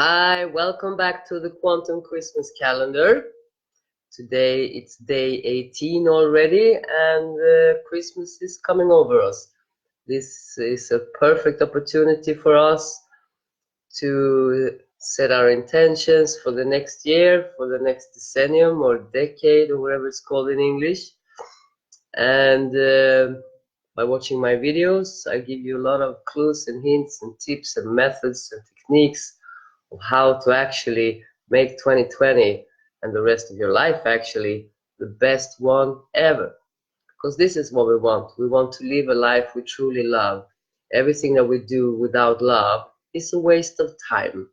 Hi, welcome back to the Quantum Christmas calendar. Today it's day 18 already, and Christmas is coming over us. This is a perfect opportunity for us to set our intentions for the next year, for the next decennium or decade, or whatever it's called in English. And by watching my videos, I give you a lot of clues and hints and tips and methods and techniques of how to actually make 2020 and the rest of your life actually the best one ever. Because this is what we want. We want to live a life we truly love. Everything that we do without love is a waste of time.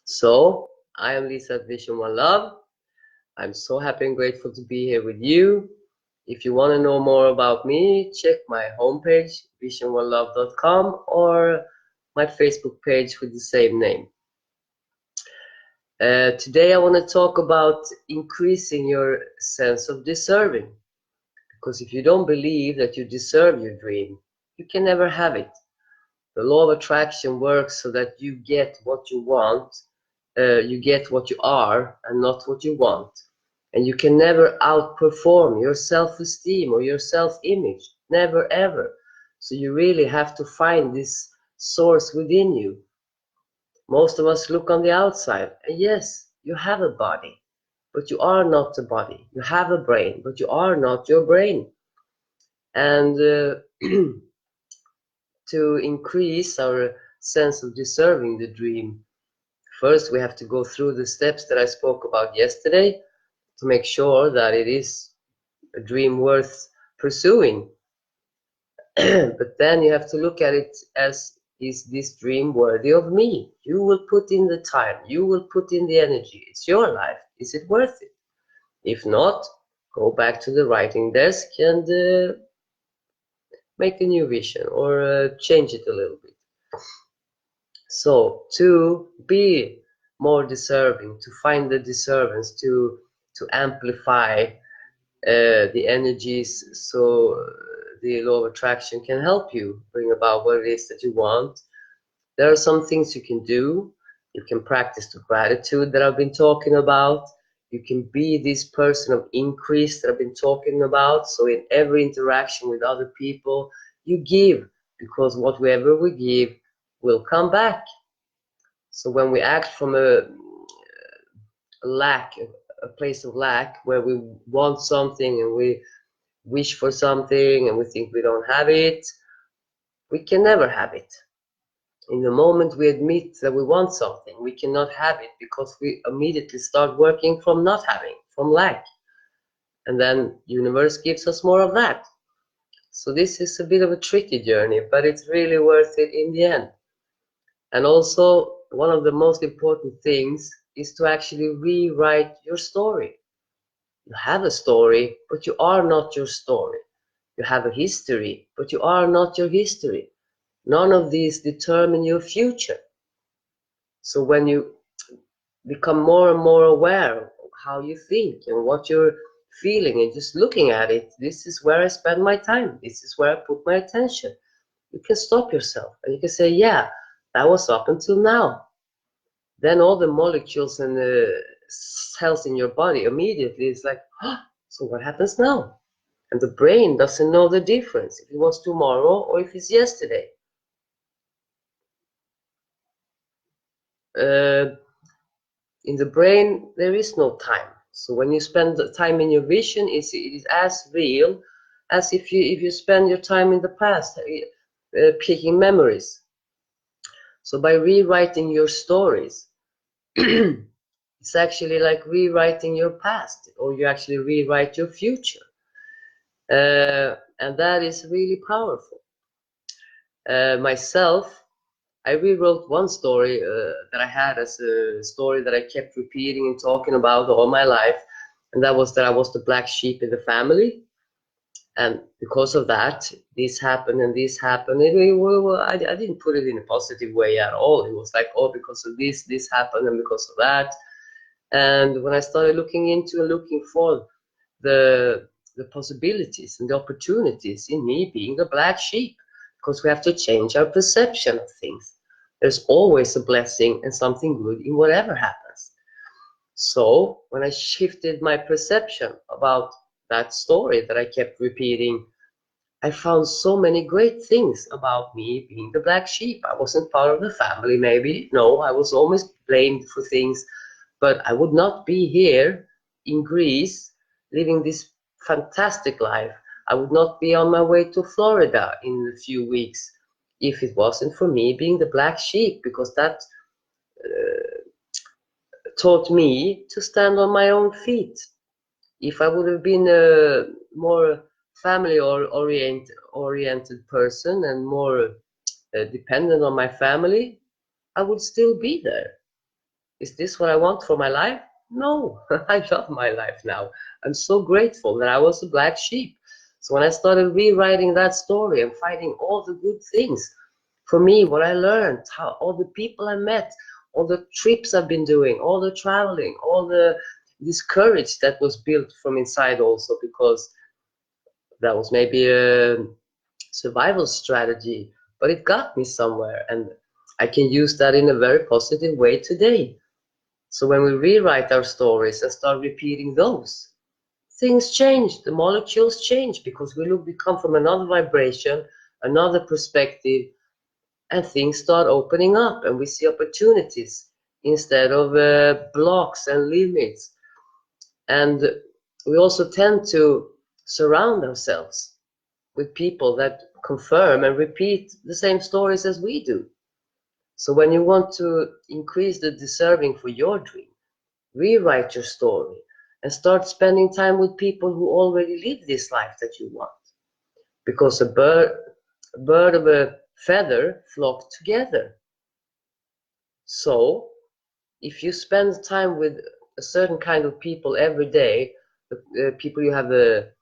So, I am Lisa at Vision One Love. I'm so happy and grateful to be here with you. If you want to know more about me, check my homepage, visiononelove.com, or my Facebook page with the same name. Today I want to talk about increasing your sense of deserving. Because if you don't believe that you deserve your dream, you can never have it. The law of attraction works so that you get what you want, you get what you are, and not what you want. And you can never outperform your self-esteem or your self-image. Never, ever. So you really have to find this source within you. Most of us look on the outside, and yes, you have a body, but you are not the body. You have a brain, but you are not your brain. And to increase our sense of deserving the dream, first we have to go through the steps that I spoke about yesterday to make sure that it is a dream worth pursuing. But then you have to look at it as, is this dream worthy of me? You will put in the time, you will put in the energy. It's your life. Is it worth it? If not, go back to the writing desk and make a new vision or change it a little bit. So to be more deserving, to find the deservance, to amplify the energies, so the law of attraction can help you bring about what it is that you want. There are some things you can do. You can practice the gratitude that I've been talking about. You can be this person of increase that I've been talking about. So in every interaction with other people, you give, because whatever we give will come back. So when we act from a lack, a place of lack, where we want something and we wish for something and we think we don't have it, we can never have it. In the moment we admit that we want something, we cannot have it because we immediately start working from not having, from lack. And then universe gives us more of that. So this is a bit of a tricky journey, but it's really worth it in the end. And also, one of the most important things is to actually rewrite your story. You have a story, but you are not your story. You have a history, but you are not your history. None of these determine your future. So when you become more and more aware of how you think and what you're feeling and just looking at it, this is where I spend my time. This is where I put my attention. You can stop yourself and you can say, yeah, that was up until now. Then all the molecules and the cells in your body immediately is like, oh, so what happens now? And the brain doesn't know the difference if it was tomorrow or if it's yesterday. In the brain, there is no time. So when you spend the time in your vision, it is as real as if you spend your time in the past, picking memories. So by rewriting your stories, it's actually like rewriting your past, or you actually rewrite your future. And that is really powerful. Myself, I rewrote one story that I had as a story that I kept repeating and talking about all my life, and that was that I was the black sheep in the family, and because of that, this happened and this happened. I didn't put it in a positive way at all. It was like, oh, because of this happened, and because of that. And when I started looking for the possibilities and the opportunities in me being the black sheep, because we have to change our perception of things. There's always a blessing and something good in whatever happens. So when I shifted my perception about that story that I kept repeating, I found so many great things about me being the black sheep. I wasn't part of the family, maybe. No, I was always blamed for things, but I would not be here in Greece living this fantastic life. I would not be on my way to Florida in a few weeks if it wasn't for me being the black sheep, because that taught me to stand on my own feet. If I would have been a more family or oriented person and more dependent on my family, I would still be there. Is this what I want for my life? No, I love my life now. I'm so grateful that I was a black sheep. So when I started rewriting that story and finding all the good things for me, what I learned, how all the people I met, all the trips I've been doing, all the traveling, all this courage that was built from inside also, because that was maybe a survival strategy, but it got me somewhere, and I can use that in a very positive way today. So when we rewrite our stories and start repeating those, things change, the molecules change, because we come from another vibration, another perspective, and things start opening up, and we see opportunities instead of blocks and limits. And we also tend to surround ourselves with people that confirm and repeat the same stories as we do. So when you want to increase the deserving for your dream, rewrite your story and start spending time with people who already live this life that you want. Because a bird of a feather flock together. So if you spend time with a certain kind of people every day, the people you have the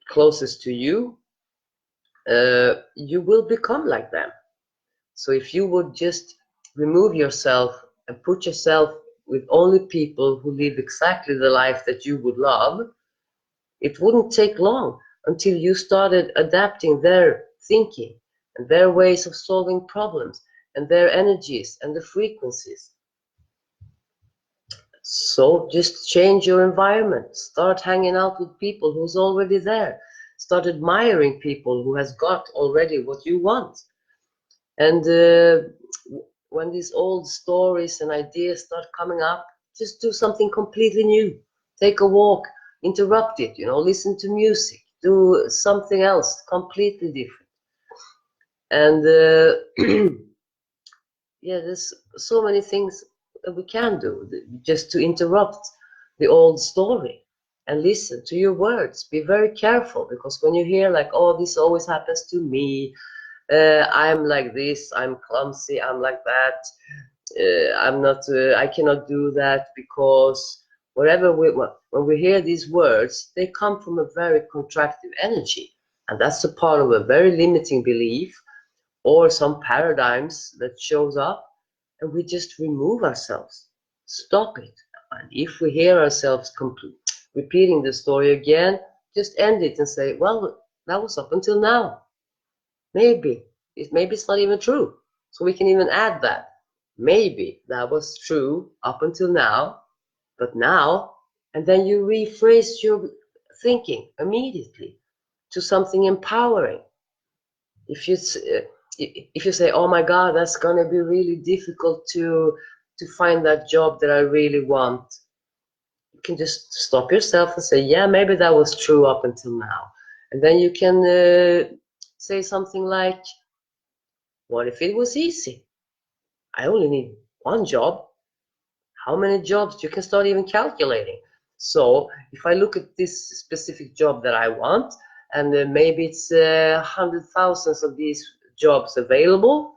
closest to you, you will become like them. So if you would just remove yourself and put yourself with only people who live exactly the life that you would love, it wouldn't take long until you started adapting their thinking and their ways of solving problems and their energies and the frequencies. So just change your environment. Start hanging out with people who's already there. Start admiring people who has got already what you want. And when these old stories and ideas start coming up, just do something completely new. Take a walk, interrupt it, listen to music, do something else completely different. And yeah, there's so many things that we can do just to interrupt the old story and listen to your words. Be very careful, because when you hear like, oh, this always happens to me, I'm like this, I'm clumsy, I'm like that, I'm not, I cannot do that, because when we hear these words, they come from a very contractive energy, and that's a part of a very limiting belief or some paradigms that shows up, and we just remove ourselves, stop it. And if we hear ourselves repeating the story again, just end it and say, well, that was up until now. Maybe it's not even true. So we can even add that. Maybe that was true up until now, but now, and then you rephrase your thinking immediately to something empowering. If you say, oh my God, that's going to be really difficult to find that job that I really want, you can just stop yourself and say, yeah, maybe that was true up until now. And then you can say something like, what if it was easy? I only need one job. How many jobs? You can start even calculating. So if I look at this specific job that I want, and maybe it's 100,000 of these jobs available,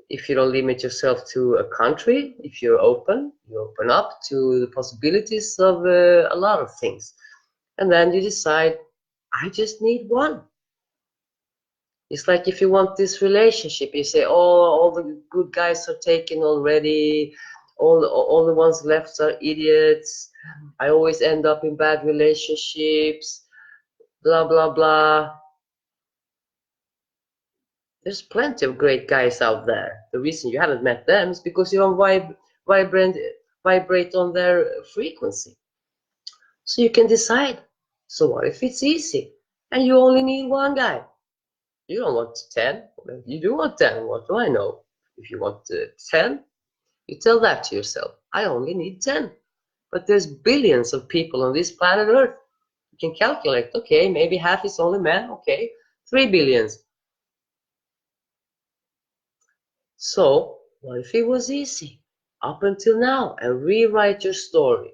if you don't limit yourself to a country, if you open up to the possibilities of a lot of things. And then you decide, I just need one. It's like if you want this relationship, you say, oh, all the good guys are taken already, all the ones left are idiots, I always end up in bad relationships, blah, blah, blah. There's plenty of great guys out there. The reason you haven't met them is because you don't vibrate, vibrate on their frequency. So you can decide. So what if it's easy and you only need one guy? You don't want 10. You do want 10. What do I know? If you want 10, you tell that to yourself. I only need 10. But there's billions of people on this planet Earth. You can calculate, okay, maybe half is only men, okay, 3 billions. So, what if it was easy up until now, and rewrite your story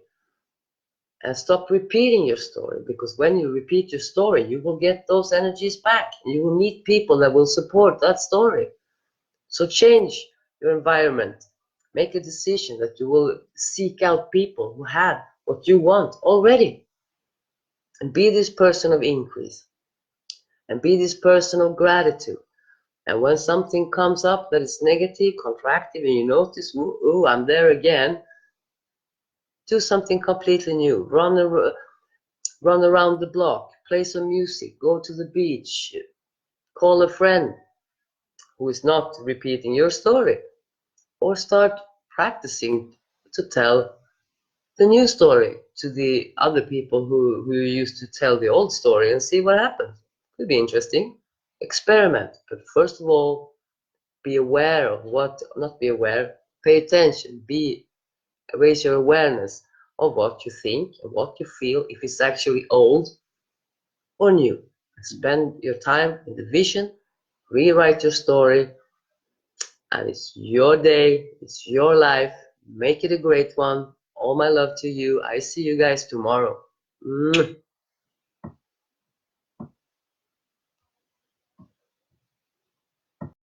and stop repeating your story? Because when you repeat your story, you will get those energies back. You will meet people that will support that story. So change your environment. Make a decision that you will seek out people who have what you want already. And be this person of increase. And be this person of gratitude. And when something comes up that is negative, contractive, and you notice, ooh, I'm there again, do something completely new. Run around the block, play some music, go to the beach, call a friend who is not repeating your story, or start practicing to tell the new story to the other people who used to tell the old story and see what happens. Could be interesting. Experiment, but first of all, be aware of what, not be aware, pay attention, raise your awareness of what you think and what you feel, if it's actually old or new. Spend your time in the vision, rewrite your story, and it's your day, it's your life. Make it a great one. All my love to you. I see you guys tomorrow.